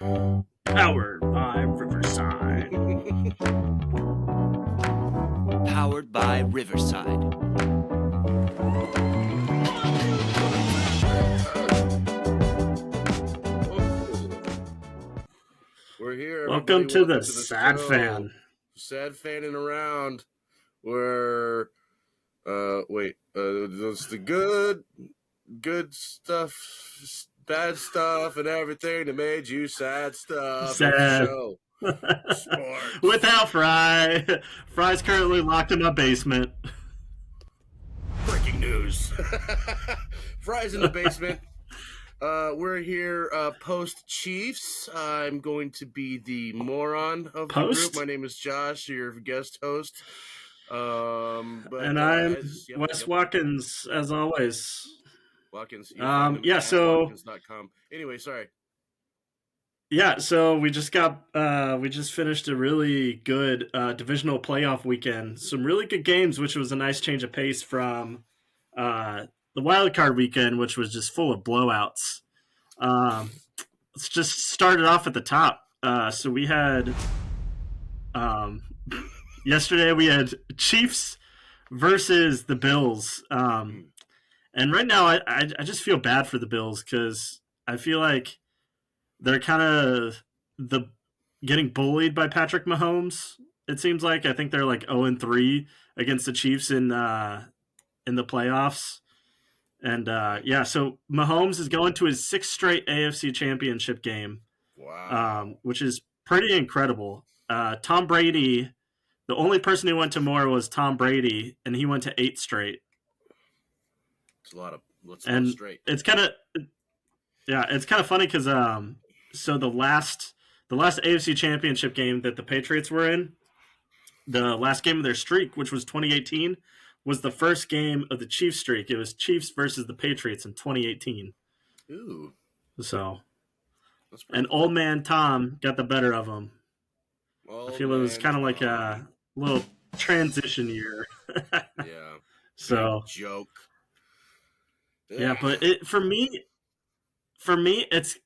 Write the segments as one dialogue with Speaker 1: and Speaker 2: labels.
Speaker 1: Powered by Riverside.
Speaker 2: Powered by Riverside.
Speaker 3: We're here.
Speaker 1: Welcome to the
Speaker 3: to
Speaker 1: Sad
Speaker 3: show.
Speaker 1: Fan.
Speaker 3: Sad fanning around. We're it's the good stuff, bad stuff, and everything that made you sad stuff.
Speaker 1: Sad.
Speaker 3: Show. Sports.
Speaker 1: Without Fry. Fry's currently locked in my basement.
Speaker 3: Breaking news. Fry's in the basement. We're here post Chiefs. I'm going to be the moron of the group. My name is Josh, your guest host.
Speaker 1: And I'm Wes Watkins, as always.
Speaker 3: Watkins.
Speaker 1: Watkins.com.
Speaker 3: Anyway, sorry.
Speaker 1: Yeah, so we just finished a really good divisional playoff weekend. Some really good games, which was a nice change of pace from the wild card weekend, which was just full of blowouts. Let's just start it off at the top. So we had yesterday we had Chiefs versus the Bills. And right now I just feel bad for the Bills because I feel like they're kind of getting bullied by Patrick Mahomes. It seems like I think they're like 0-3 against the Chiefs in the playoffs. And so Mahomes is going to his 6th straight AFC Championship game.
Speaker 3: Wow.
Speaker 1: Which is pretty incredible. Tom Brady, the only person who went to more was Tom Brady, and he went to 8 straight.
Speaker 3: It's a lot of straight.
Speaker 1: It's kind of funny because so the last AFC Championship game that the Patriots were in, the last game of their streak, which was 2018, was the first game of the Chiefs streak. It was Chiefs versus the Patriots in 2018.
Speaker 3: Ooh.
Speaker 1: So, and old man Tom got the better of him. I feel it was kind of like a little transition year.
Speaker 3: Yeah.
Speaker 1: So
Speaker 3: joke.
Speaker 1: Yeah, but for me, it's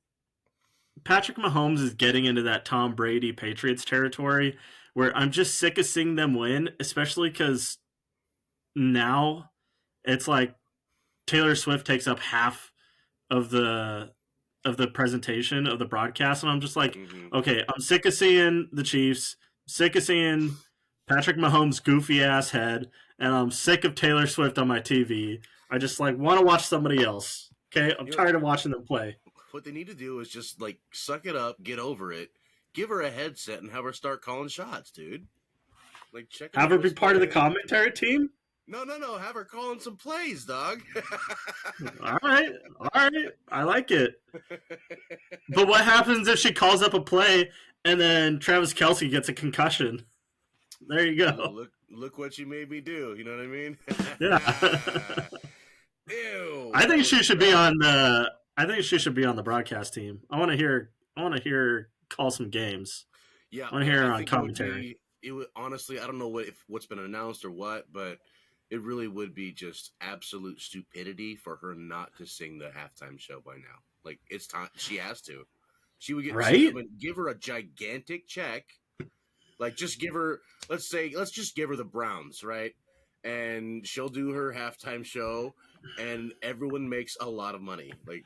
Speaker 1: Patrick Mahomes is getting into that Tom Brady Patriots territory where I'm just sick of seeing them win, especially because now it's like Taylor Swift takes up half of the presentation of the broadcast, and I'm just like, okay, I'm sick of seeing the Chiefs, sick of seeing Patrick Mahomes' goofy ass head, and I'm sick of Taylor Swift on my TV. I just like want to watch somebody else. Okay, I'm tired of watching them play.
Speaker 3: What they need to do is just like suck it up, get over it, give her a headset, and have her start calling shots, dude. Like
Speaker 1: have her be part of the commentary team.
Speaker 3: No. Have her calling some plays, dog.
Speaker 1: All right. I like it. But what happens if she calls up a play and then Travis Kelce gets a concussion? There you go.
Speaker 3: Look what you made me do. You know what I mean?
Speaker 1: Yeah.
Speaker 3: Ew.
Speaker 1: I think she should be on the broadcast team. I want to hear her call some games.
Speaker 3: Yeah.
Speaker 1: I want to hear her on commentary.
Speaker 3: It would honestly, I don't know what's been announced or what, but it really would be just absolute stupidity for her not to sing the halftime show by now. Like, it's time. She has to. She would get
Speaker 1: right.
Speaker 3: Give her a gigantic check. Like, just give her. Let's just give her the Browns, right? And she'll do her halftime show, and everyone makes a lot of money. Like,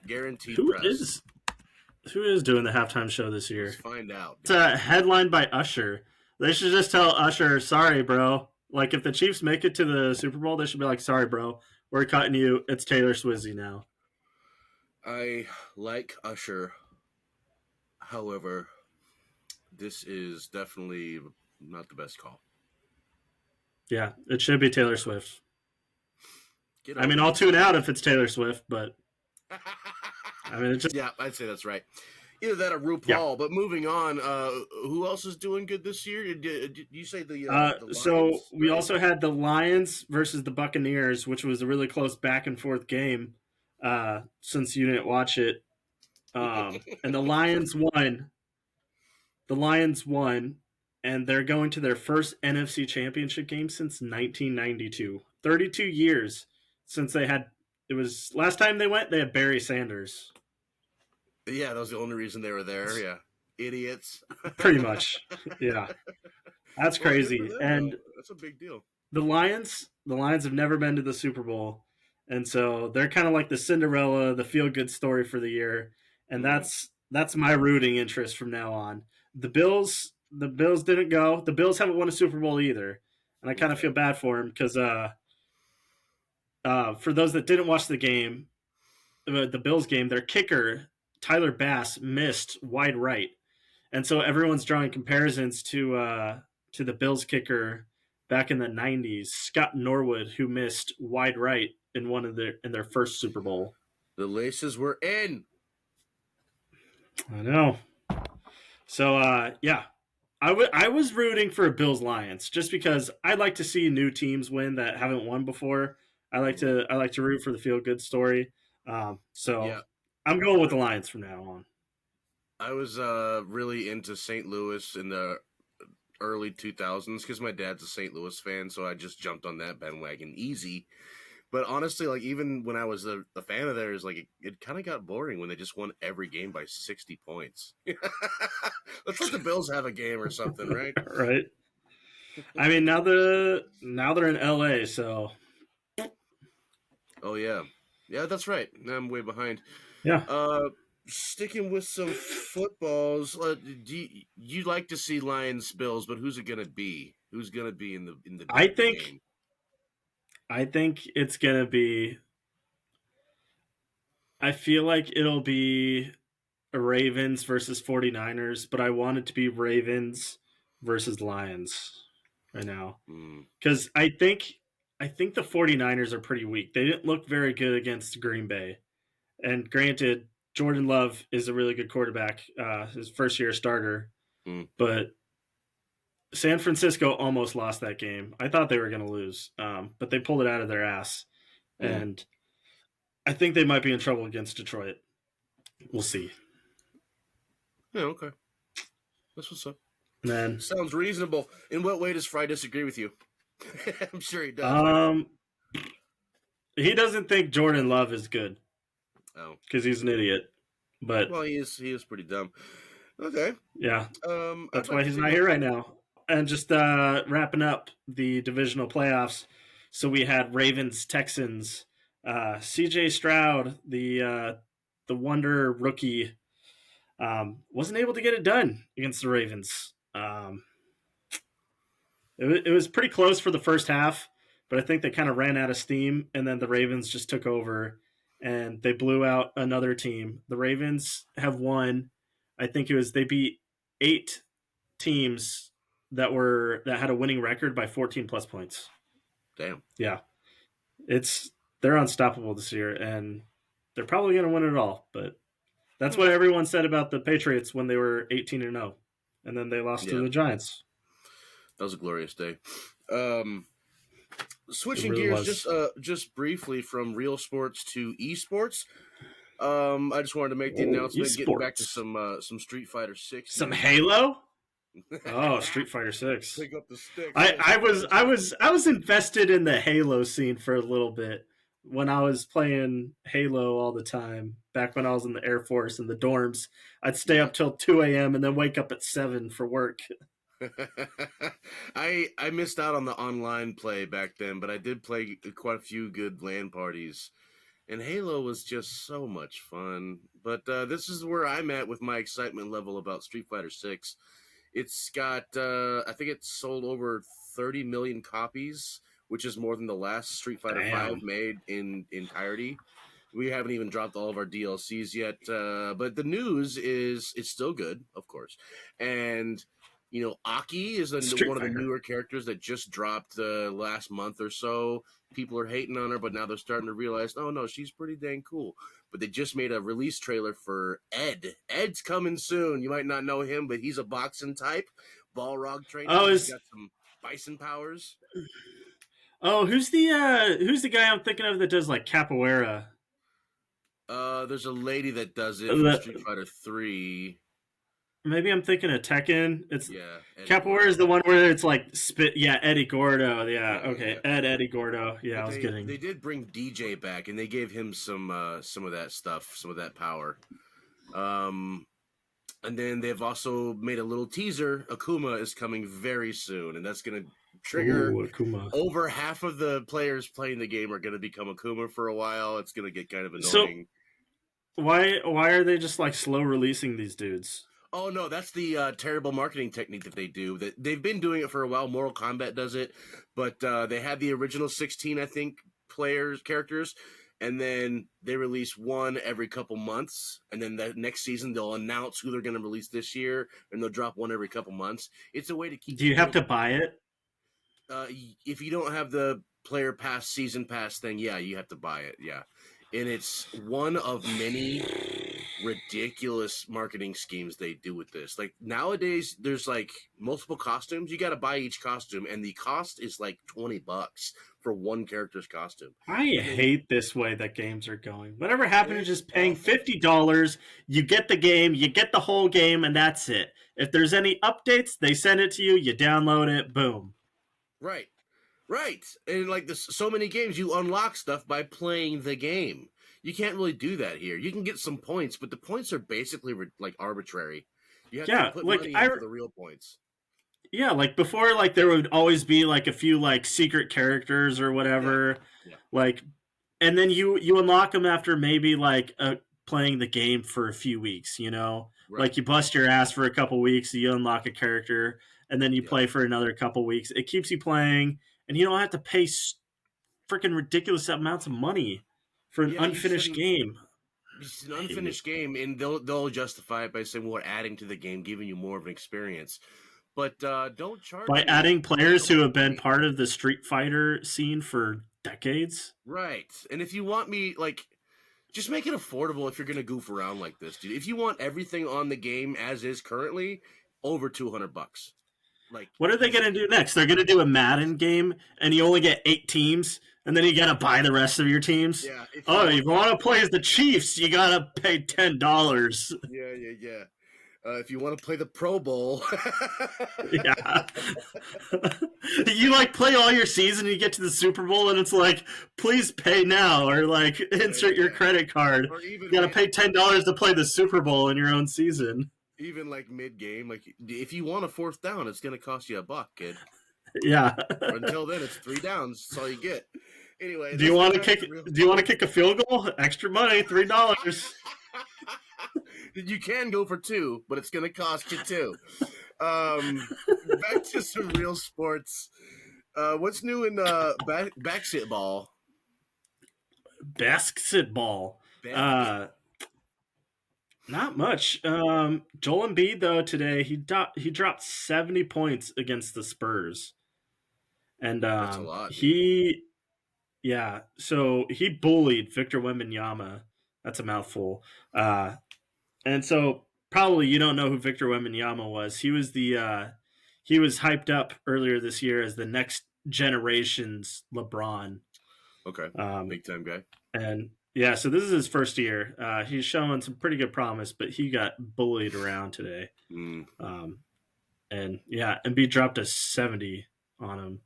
Speaker 3: guaranteed.
Speaker 1: Who is doing the halftime show this year?
Speaker 3: Let's find out.
Speaker 1: It's headlined by Usher. They should just tell Usher, sorry, bro. Like, if the Chiefs make it to the Super Bowl, they should be like, sorry, bro. We're cutting you. It's Taylor Swizzy now.
Speaker 3: I like Usher. However, this is definitely not the best call.
Speaker 1: Yeah, it should be Taylor Swift. I mean, I'll tune out if it's Taylor Swift, but I mean, it's just...
Speaker 3: Yeah, I'd say that's right. Either that or RuPaul. Yeah. But moving on, who else is doing good this year? Did you say the Lions?
Speaker 1: So we also had the Lions versus the Buccaneers, which was a really close back and forth game. Since you didn't watch it, and the Lions won. The Lions won, and they're going to their first NFC Championship game since 1992. 32 years since they had. It was last time they went. They had Barry Sanders.
Speaker 3: Yeah, that was the only reason they were there. Yeah, idiots.
Speaker 1: Pretty much. Yeah, that's
Speaker 3: Well, good for
Speaker 1: crazy.
Speaker 3: them though.
Speaker 1: And
Speaker 3: That's a big deal.
Speaker 1: the Lions have never been to the Super Bowl, and so they're kind of like the Cinderella, the feel good story for the year, and
Speaker 3: Mm,
Speaker 1: that's my rooting interest from now on. The Bills didn't go. The Bills haven't won a Super Bowl either, and I kind of
Speaker 3: okay.
Speaker 1: feel bad for them because for those that didn't watch the Bills game, their kicker Tyler Bass missed wide right, and so everyone's drawing comparisons to the Bills kicker back in the '90s, Scott Norwood, who missed wide right in their first Super Bowl.
Speaker 3: The laces were in.
Speaker 1: I know. So yeah, I was rooting for Bills Lions just because I like to see new teams win that haven't won before.
Speaker 3: Mhm.
Speaker 1: I like to root for the feel good story. So
Speaker 3: Yeah,
Speaker 1: I'm going with the Lions from now on.
Speaker 3: I was really into St. Louis in the early 2000s because my dad's a St. Louis fan, so I just jumped on that bandwagon easy. But honestly, like even when I was a fan of theirs, like it kind of got boring when they just won every game by 60 points. Let's let the Bills have a game or something, right?
Speaker 1: Right? I mean now they're in LA, so
Speaker 3: Oh yeah, yeah, that's right. Now I'm way behind.
Speaker 1: yeah.
Speaker 3: Uh, Sticking with some footballs, you like to see Lions Bills, but who's it gonna be? Who's gonna be in the
Speaker 1: I
Speaker 3: big
Speaker 1: think
Speaker 3: game?
Speaker 1: I think it's gonna be. I feel like it'll be Ravens versus 49ers, but I want it to be Ravens versus Lions right now.
Speaker 3: Mm,
Speaker 1: Because I think the 49ers are pretty weak. They didn't look very good against Green Bay. And granted, Jordan Love is a really good quarterback, his first year starter,
Speaker 3: mm,
Speaker 1: but San Francisco almost lost that game. I thought they were going to lose, but they pulled it out of their ass.
Speaker 3: mm.
Speaker 1: And I think they might be in trouble against Detroit. We'll see.
Speaker 3: Yeah, okay, that's what's up.
Speaker 1: And then
Speaker 3: Sounds reasonable. In what way does Fry disagree with you? I'm sure he does, right?
Speaker 1: um, he doesn't think Jordan Love is good
Speaker 3: Oh,
Speaker 1: because he's an idiot. But
Speaker 3: well, he is pretty dumb. Okay.
Speaker 1: yeah,
Speaker 3: I'd
Speaker 1: that's
Speaker 3: like
Speaker 1: why
Speaker 3: to
Speaker 1: he's
Speaker 3: take
Speaker 1: not
Speaker 3: up.
Speaker 1: here right now. And just wrapping up the divisional playoffs. So we had Ravens Texans. C.J. Stroud, the wonder rookie, wasn't able to get it done against the Ravens. It was pretty close for the first half, but I think they kind of ran out of steam, and then the Ravens just took over and they blew out another team. The Ravens have won. I think they beat 8 teams that had a winning record by 14 plus points.
Speaker 3: Damn.
Speaker 1: Yeah, they're unstoppable this year, and they're probably going to win it all. But that's
Speaker 3: Hmm.
Speaker 1: what everyone said about the Patriots when they were 18-0, and then they lost to
Speaker 3: Yeah,
Speaker 1: the Giants.
Speaker 3: that was a glorious day. Um,
Speaker 1: It
Speaker 3: Switching
Speaker 1: really
Speaker 3: gears
Speaker 1: was.
Speaker 3: just briefly from real sports to esports. I just wanted to make the
Speaker 1: Oh,
Speaker 3: announcement, getting back to
Speaker 1: esports.
Speaker 3: some Street Fighter Six
Speaker 1: Some
Speaker 3: news.
Speaker 1: Halo. Oh, Street Fighter Six.
Speaker 3: Pick up the sticks,
Speaker 1: I,
Speaker 3: little
Speaker 1: I
Speaker 3: Street
Speaker 1: was
Speaker 3: Fighter
Speaker 1: I
Speaker 3: 6.
Speaker 1: was I was invested in the Halo scene for a little bit when I was playing Halo all the time. Back when I was in the Air Force in the dorms, I'd stay
Speaker 3: Yeah.
Speaker 1: up till 2 a.m. and then wake up at 7 for work.
Speaker 3: I missed out on the online play back then, but I did play quite a few good LAN parties, and Halo was just so much fun. But this is where I'm at with my excitement level about Street Fighter Six. It's got I think it's sold over 30 million copies, which is more than the last Street Fighter Five
Speaker 1: Damn.
Speaker 3: made in entirety. We haven't even dropped all of our DLCs yet, but the news is it's still good, of course. And Aki is
Speaker 1: Street
Speaker 3: one of the
Speaker 1: Fighter.
Speaker 3: newer characters that just dropped last month or so. People are hating on her, but now they're starting to realize, oh no, she's pretty dang cool. But they just made a release trailer for Ed. Ed's coming soon. You might not know him, but he's a boxing type, Balrog training.
Speaker 1: Oh,
Speaker 3: He's
Speaker 1: is
Speaker 3: got some bison powers.
Speaker 1: who's the guy I'm thinking of that does like capoeira?
Speaker 3: There's a lady that does it from Street
Speaker 1: The,
Speaker 3: Fighter 3.
Speaker 1: Maybe I'm thinking of Tekken. It's
Speaker 3: Yeah, Eddie
Speaker 1: capoeira is
Speaker 3: Gordo.
Speaker 1: the one where it's like spit. Yeah, Eddie Gordo. Yeah,
Speaker 3: Yeah, yeah,
Speaker 1: okay,
Speaker 3: yeah.
Speaker 1: Eddie Gordo. Yeah,
Speaker 3: But
Speaker 1: I was
Speaker 3: they
Speaker 1: getting.
Speaker 3: they did bring DJ back, and they gave him some of that stuff, some of that power. Um, and then they've also made a little teaser. Akuma is coming very soon, and that's going to trigger
Speaker 1: Ooh, Akuma.
Speaker 3: over half of the players playing the game are going to become Akuma for a while. It's going to get kind of
Speaker 1: So
Speaker 3: annoying.
Speaker 1: why are they just like slow releasing these dudes?
Speaker 3: Oh no, that's the terrible marketing technique that they do. That they've been doing it for a while. Mortal Kombat does it, but they had the original 16, I think, characters, and then they release one every couple months, and then the next season they'll announce who they're going to release this year, and they'll drop one every couple months. It's a way to keep
Speaker 1: Do you have
Speaker 3: people.
Speaker 1: to buy it?
Speaker 3: If you don't have the player pass season pass thing, yeah, you have to buy it. Yeah, and it's one of many ridiculous marketing schemes they do with this. Like nowadays, there's like multiple costumes. You got to buy each costume, and the cost is like $20 for one character's costume.
Speaker 1: I
Speaker 3: And then
Speaker 1: hate this way that games are going. Whatever happened to
Speaker 3: it's
Speaker 1: just paying
Speaker 3: awful.
Speaker 1: $50, you get the game, you get the whole game, and that's it. If there's any updates, they send it to you, you download it, boom.
Speaker 3: Right, right. And like this, so many games you unlock stuff by playing the game. You can't really do that here. You can get some points, but the points are basically like arbitrary. You have to
Speaker 1: Yeah,
Speaker 3: put
Speaker 1: like
Speaker 3: money in for the real points.
Speaker 1: yeah, like before, like there would always be like a few like secret characters or
Speaker 3: Yeah,
Speaker 1: whatever,
Speaker 3: yeah,
Speaker 1: like, and then you unlock them after maybe like playing the game for a few weeks.
Speaker 3: right.
Speaker 1: Like you bust your ass for a couple weeks, you unlock a character, and then you
Speaker 3: Yeah,
Speaker 1: play for another couple weeks. It keeps you playing, and you don't have to pay freaking ridiculous amounts of money for an
Speaker 3: yeah. You
Speaker 1: unfinished
Speaker 3: shouldn't.
Speaker 1: game.
Speaker 3: It's an
Speaker 1: I hate it.
Speaker 3: unfinished game, and they'll justify it by saying, "Well, we're adding to the game, giving you more of an experience." But don't charge
Speaker 1: By
Speaker 3: me
Speaker 1: adding players
Speaker 3: so
Speaker 1: who
Speaker 3: much
Speaker 1: have been
Speaker 3: money.
Speaker 1: part of the Street Fighter scene for decades.
Speaker 3: Right. And if you want me, like, just make it affordable if you're going to goof around like this, dude. If you want everything on the game as is currently, over $200. Like,
Speaker 1: What are they going to do next? They're going to do a Madden game, and you only get 8 teams, and then you got to buy the rest of your teams.
Speaker 3: yeah, if you
Speaker 1: Oh,
Speaker 3: want
Speaker 1: you
Speaker 3: that.
Speaker 1: want to play as the Chiefs? You got to pay $10.
Speaker 3: Yeah, yeah, yeah. If you want to play the Pro Bowl.
Speaker 1: Yeah, you like play all your season, and you get to the Super Bowl, and it's like, please pay now, or like
Speaker 3: Yeah,
Speaker 1: insert your
Speaker 3: yeah.
Speaker 1: credit card.
Speaker 3: Or
Speaker 1: You
Speaker 3: even
Speaker 1: got to
Speaker 3: mid,
Speaker 1: pay $10 to play the Super Bowl in your own season.
Speaker 3: even like mid game. Like, if you want a fourth down, it's going to cost you $1, kid.
Speaker 1: Yeah.
Speaker 3: Until then, it's 3 downs. That's all you get. Anyway,
Speaker 1: Do you
Speaker 3: let's
Speaker 1: want
Speaker 3: get
Speaker 1: to
Speaker 3: back
Speaker 1: kick?
Speaker 3: to real.
Speaker 1: Do you want to kick a field goal? Extra money, $3.
Speaker 3: You can go for 2, but it's going to cost you 2. Back to some real sports. What's new in basketball?
Speaker 1: Basketball.
Speaker 3: Basket.
Speaker 1: Not much. Joel Embiid though today he dropped 70 points against the Spurs, and
Speaker 3: That's a lot, dude.
Speaker 1: he yeah. So he bullied Victor Wembanyama. That's a mouthful. And so probably you don't know who Victor Wembanyama was. He was hyped up earlier this year as the next generation's LeBron.
Speaker 3: Okay,
Speaker 1: Um,
Speaker 3: big time guy.
Speaker 1: and yeah, so this is his first year. He's showing some pretty good promise, but he got bullied around today.
Speaker 3: Mm.
Speaker 1: Um, and yeah, Embiid dropped a 70 on him.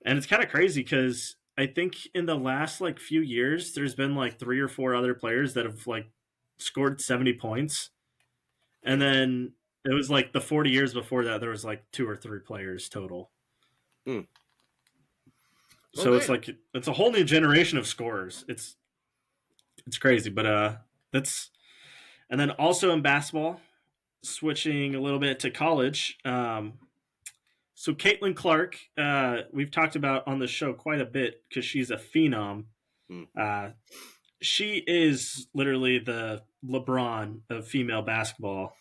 Speaker 1: And it's kind of crazy because I think in the last like few years, there's been like 3 or 4 other players that have like scored 70 points. And then it was like the 40 years before that, there was like 2 or 3 players total.
Speaker 3: Mm. Oh
Speaker 1: So it's
Speaker 3: damn.
Speaker 1: like it's a whole new generation of scorers. It's crazy, but that's and then also in basketball, switching a little bit to college. So Caitlin Clark, we've talked about on the show quite a bit because she's a phenom.
Speaker 3: Mm.
Speaker 1: She is literally the LeBron of female basketball,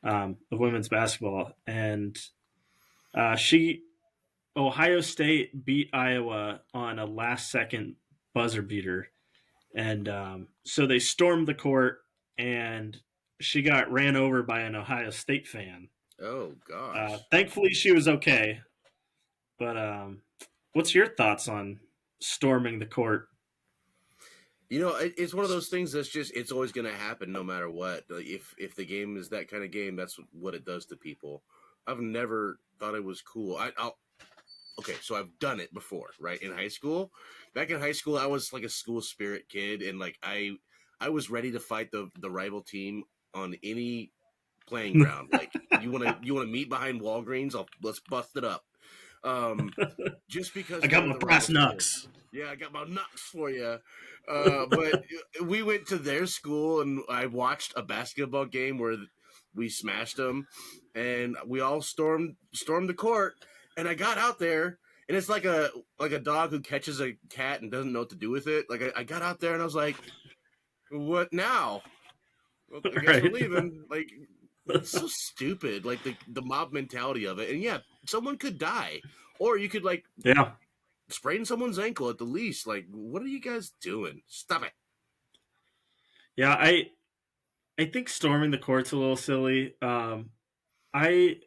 Speaker 1: of women's basketball, and she Ohio State beat Iowa on a last second buzzer beater. And so they stormed the court, and she got ran over by an Ohio State fan.
Speaker 3: Oh gosh.
Speaker 1: Thankfully, she was okay. But what's your thoughts on storming the court?
Speaker 3: You know, it's one of those things that's just it's always going to happen no matter what. Like, if the game is that kind of game, that's what it does to people. I've never thought it was cool. I'll okay, so I've done it before, right? In high school. Back in high school, I was like a school spirit kid, and like I was ready to fight the rival team on any playing ground. Like you want to meet behind Walgreens? Let's bust it up. Um, just because
Speaker 1: I got
Speaker 3: they're
Speaker 1: my
Speaker 3: the rival
Speaker 1: brass
Speaker 3: school.
Speaker 1: knucks.
Speaker 3: Yeah, I got my knucks for you. But we went to their school and I watched a basketball game where we smashed them, and we all stormed the court. And I got out there, and it's like a dog who catches a cat and doesn't know what to do with it. Like I got out there and I was like, "What now? Well, I guess we're
Speaker 1: Right.
Speaker 3: leaving." Like it's so stupid. Like the mob mentality of it. And yeah, someone could die, or you could like
Speaker 1: Yeah.
Speaker 3: sprain someone's ankle at the least. Like, what are you guys doing? Stop it.
Speaker 1: Yeah, I think storming the court's a little silly. I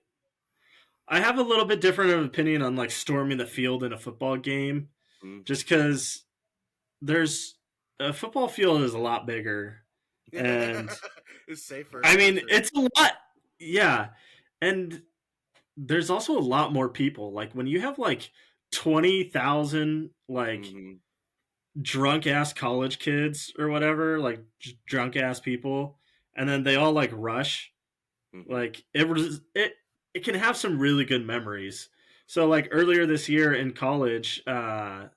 Speaker 1: I have a little bit different of an opinion on like storming the field in a football game,
Speaker 3: Mm.
Speaker 1: just because there's a football field is a lot bigger, and
Speaker 3: It's safer
Speaker 1: I
Speaker 3: for
Speaker 1: mean
Speaker 3: sure.
Speaker 1: it's a lot, yeah, and there's also a lot more people. Like when you have like 20,000 like
Speaker 3: Mm-hmm.
Speaker 1: drunk ass college kids or whatever, like drunk ass people, and then they all like rush.
Speaker 3: Mm-hmm.
Speaker 1: Like it can have some really good memories. So like earlier this year in college, or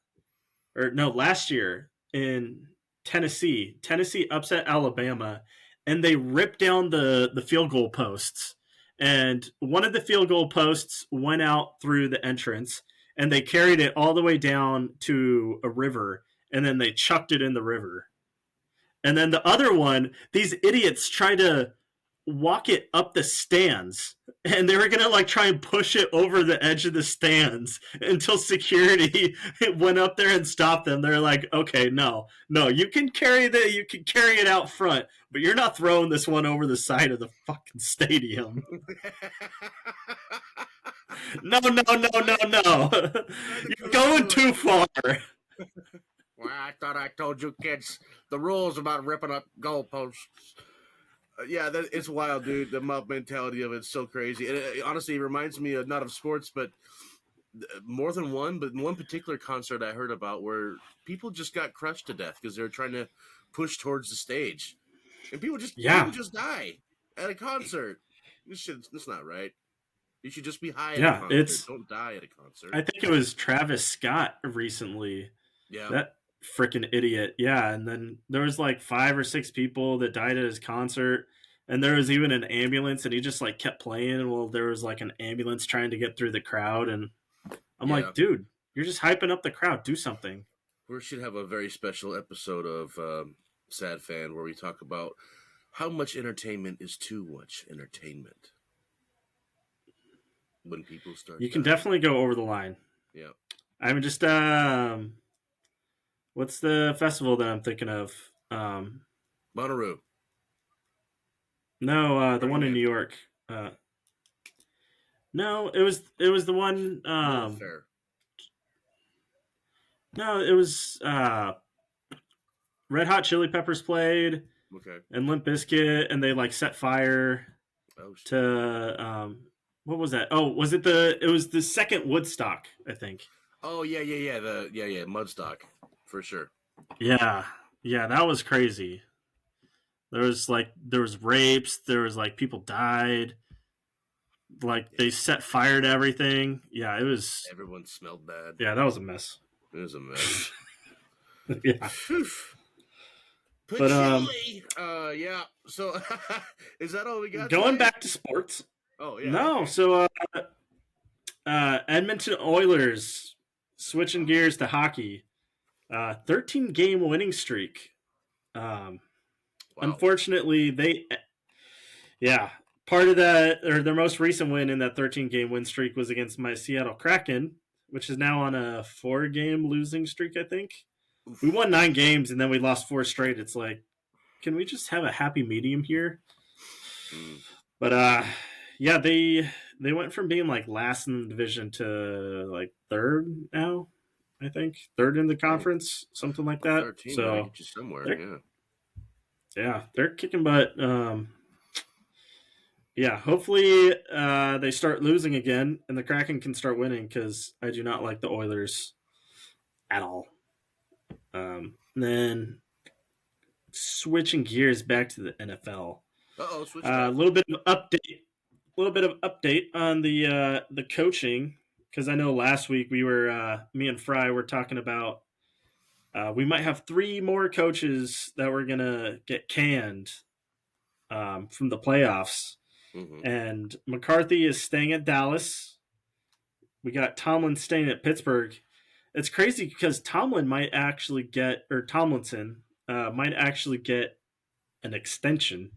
Speaker 1: no, last year in Tennessee upset Alabama, and they ripped down the field goal posts. And one of the field goal posts went out through the entrance, and they carried it all the way down to a river, and then they chucked it in the river. And then the other one, these idiots tried to walk it up the stands, and they were gonna like try and push it over the edge of the stands until security went up there and stopped them. They're like, okay, no, you can carry it out front, but you're not throwing this one over the side of the fucking stadium. No. You're going too far.
Speaker 3: Well, I thought I told you kids the rules about ripping up goalposts. Yeah, it's wild, dude. The mob mentality of it's so crazy. And honestly, it reminds me of not of sports, but more than one. But one particular concert I heard about where people just got crushed to death because they were trying to push towards the stage, and people
Speaker 1: Yeah,
Speaker 3: just die at a concert. That's not right. You should just be high at a
Speaker 1: yeah.
Speaker 3: concert.
Speaker 1: It's
Speaker 3: Don't die at a concert.
Speaker 1: I think it was Travis Scott recently.
Speaker 3: Yeah.
Speaker 1: That freaking idiot. Yeah, and then there was like 5 or 6 people that died at his concert, and there was even an ambulance, and he just like kept playing while there was like an ambulance trying to get through the crowd, and I'm
Speaker 3: Yeah.
Speaker 1: like, dude, you're just hyping up the crowd. Do something.
Speaker 3: We should have a very special episode of Sad Fan where we talk about how much entertainment is too much entertainment when people start
Speaker 1: You can
Speaker 3: dying.
Speaker 1: definitely go over the line.
Speaker 3: Yeah.
Speaker 1: I'm just what's the festival that I'm thinking of?
Speaker 3: Monterey.
Speaker 1: No, the
Speaker 3: Burning
Speaker 1: one in
Speaker 3: Man.
Speaker 1: New York. No, it was the one.
Speaker 3: World Fair.
Speaker 1: No, it was Red Hot Chili Peppers played
Speaker 3: Okay.
Speaker 1: and Limp Bizkit, and they like set fire
Speaker 3: Oh, shit.
Speaker 1: to what was that? Oh, was it the? It was the second Woodstock, I think.
Speaker 3: Oh, yeah. Mudstock. For sure.
Speaker 1: Yeah, that was crazy. There was rapes. There was like people died. Like they set fire to everything. Yeah, it was.
Speaker 3: Everyone smelled bad.
Speaker 1: Yeah, that was a mess.
Speaker 3: It was a mess.
Speaker 1: Yeah,
Speaker 3: Phew.
Speaker 1: but
Speaker 3: Patchouli. Yeah. So, is that all we got?
Speaker 1: going
Speaker 3: today?
Speaker 1: back to sports.
Speaker 3: Oh, yeah.
Speaker 1: No,
Speaker 3: Okay.
Speaker 1: so Edmonton Oilers switching gears to hockey. 13 game winning streak.
Speaker 3: Wow.
Speaker 1: Unfortunately, part of that, or their most recent win in that 13 game win streak was against my Seattle Kraken, which is now on a 4-game losing streak, I think.
Speaker 3: Oof.
Speaker 1: We won 9 games and then we lost 4 straight. It's like, can we just have a happy medium here?
Speaker 3: Mm.
Speaker 1: But yeah, they went from being like last in the division to like third now, I think. Third in the conference, something like that.
Speaker 3: 13
Speaker 1: So
Speaker 3: get you somewhere. Yeah.
Speaker 1: they're kicking butt. Yeah, hopefully they start losing again and the Kraken can start winning because I do not like the Oilers at all. Then switching gears back to the NFL.
Speaker 3: Switch
Speaker 1: A
Speaker 3: that.
Speaker 1: little bit of update. A little bit of update on the coaching, because I know last week we were me and Fry were talking about we might have 3 more coaches that were gonna get canned from the playoffs,
Speaker 3: Mm-hmm.
Speaker 1: and McCarthy is staying at Dallas. We got Tomlin staying at Pittsburgh. It's crazy because Tomlinson might actually get an extension.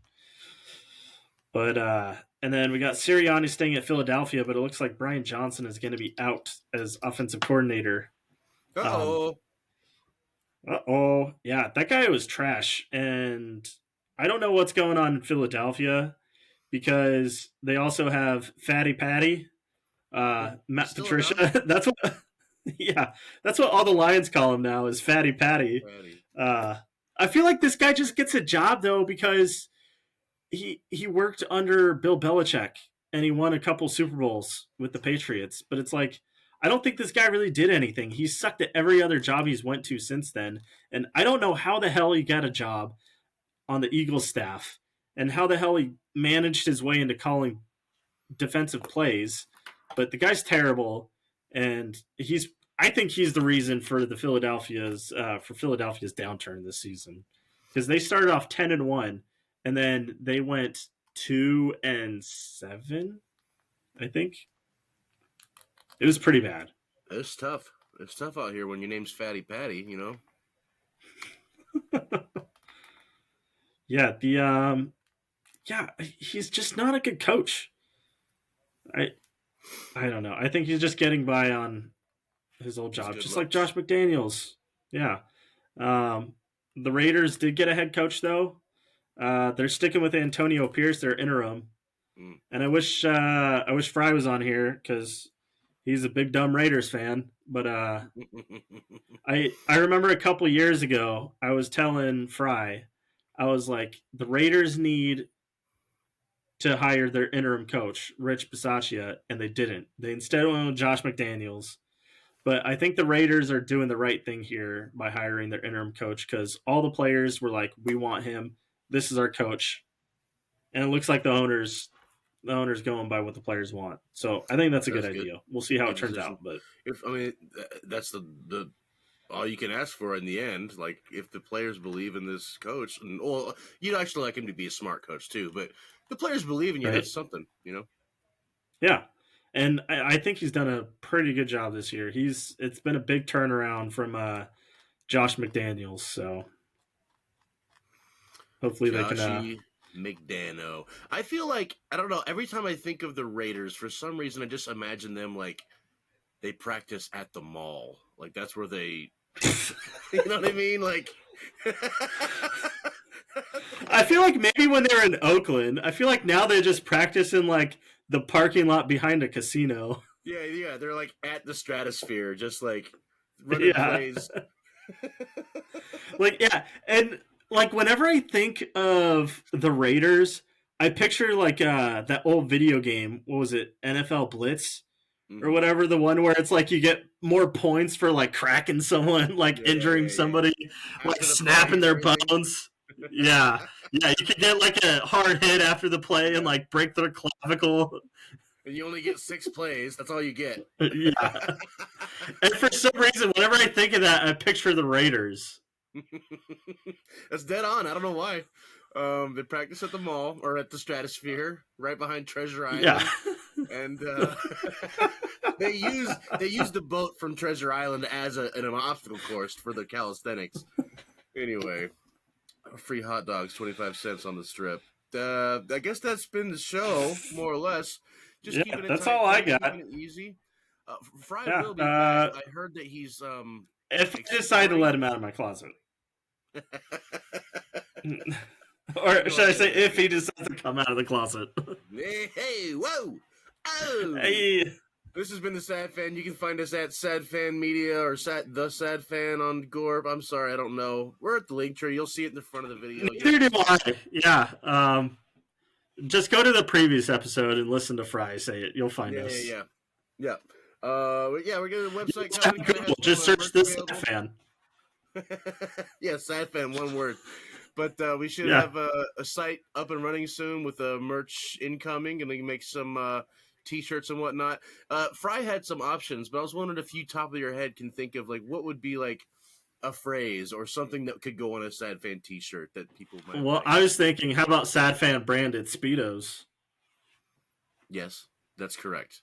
Speaker 1: But and then we got Sirianni staying at Philadelphia, but it looks like Brian Johnson is going to be out as offensive coordinator.
Speaker 3: Uh-oh.
Speaker 1: Yeah, that guy was trash, and I don't know what's going on in Philadelphia because they also have Fatty Patty, Matt
Speaker 3: Still
Speaker 1: Patricia.
Speaker 3: around?
Speaker 1: That's what, yeah, that's what all the Lions call him now is Fatty Patty.
Speaker 3: Patty.
Speaker 1: I feel like this guy just gets a job though because he worked under Bill Belichick and he won a couple Super Bowls with the Patriots. But it's like I don't think this guy really did anything. He sucked at every other job he's went to since then, and I don't know how the hell he got a job on the Eagles staff and how the hell he managed his way into calling defensive plays. But the guy's terrible, and I think he's the reason for Philadelphia's downturn this season because they started off 10-1, and then they went 2-7. I think it was pretty bad.
Speaker 3: It's tough. It's tough out here when your name's Fatty Patty.
Speaker 1: Yeah, he's just not a good coach. I don't know. I think he's just getting by on his old job, just like Josh McDaniels. Yeah. The Raiders did get a head coach though. They're sticking with Antonio Pierce, their interim. And I wish Fry was on here because he's a big dumb Raiders fan. But I remember a couple years ago I was telling Fry, I was like, the Raiders need to hire their interim coach, Rich Bisaccia, and they didn't. They instead went with Josh McDaniels. But I think the Raiders are doing the right thing here by hiring their interim coach because all the players were like, we want him. This is our coach. And it looks like the owner's going by what the players want. So I think that's a good idea. We'll see how it turns out. But
Speaker 3: that's the all you can ask for in the end. Like if the players believe in this coach, and you'd actually like him to be a smart coach too, but the players believe in you. Right. That's something,
Speaker 1: Yeah, and I think he's done a pretty good job this year. It's been a big turnaround from Josh McDaniels. So hopefully they can.
Speaker 3: McDano. I feel like I don't know. Every time I think of the Raiders, for some reason, I just imagine them like they practice at the mall. Like that's where they. You know what I mean? Like.
Speaker 1: I feel like maybe when they were in Oakland, I feel like now they just practice in like the parking lot behind a casino.
Speaker 3: Yeah, they're like at the Stratosphere, just like running plays.
Speaker 1: And like whenever I think of the Raiders, I picture like that old video game. What was it? NFL Blitz or whatever. The one where it's like you get more points for like cracking someone, like injuring somebody, like snapping their bones. Yeah, you could get like a hard hit after the play and like break their clavicle.
Speaker 3: And you only get 6 plays. That's all you get.
Speaker 1: Yeah. And for some reason, whenever I think of that, I picture the Raiders.
Speaker 3: That's dead on. I don't know why. They practice at the mall or at the Stratosphere, right behind Treasure Island.
Speaker 1: Yeah.
Speaker 3: And they use the boat from Treasure Island as an obstacle course for their calisthenics. Anyway, free hot dogs, 25 cents on the strip. I guess that's been the show, more or less. Just keeping it
Speaker 1: that's
Speaker 3: tight,
Speaker 1: all I got.
Speaker 3: keeping it easy. Fry will be back. I heard that he's
Speaker 1: if I decide to let him out of my closet. Or should I say if he decides to come out of the closet.
Speaker 3: Hey, whoa! Oh!
Speaker 1: Hey!
Speaker 3: This has been The Sad Fan. You can find us at Sad Fan Media or The Sad Fan on Gorb. I'm sorry, I don't know. We're at the link tree. You'll see it in the front of the video.
Speaker 1: Neither do I. Yeah. Just go to the previous episode and listen to Fry say it. You'll find us.
Speaker 3: Yeah. We're going to the website.
Speaker 1: Just search The Sad Fan.
Speaker 3: Yeah, Sad Fan, one word. But we should
Speaker 1: Yeah.
Speaker 3: have a site up and running soon with merch incoming, and we can make some t-shirts and whatnot. Fry had some options, but I was wondering if you, top of your head, can think of like what would be like a phrase or something that could go on a Sad Fan t-shirt that people might
Speaker 1: Well,
Speaker 3: like.
Speaker 1: I was thinking, how about Sad Fan branded Speedos?
Speaker 3: Yes, that's correct.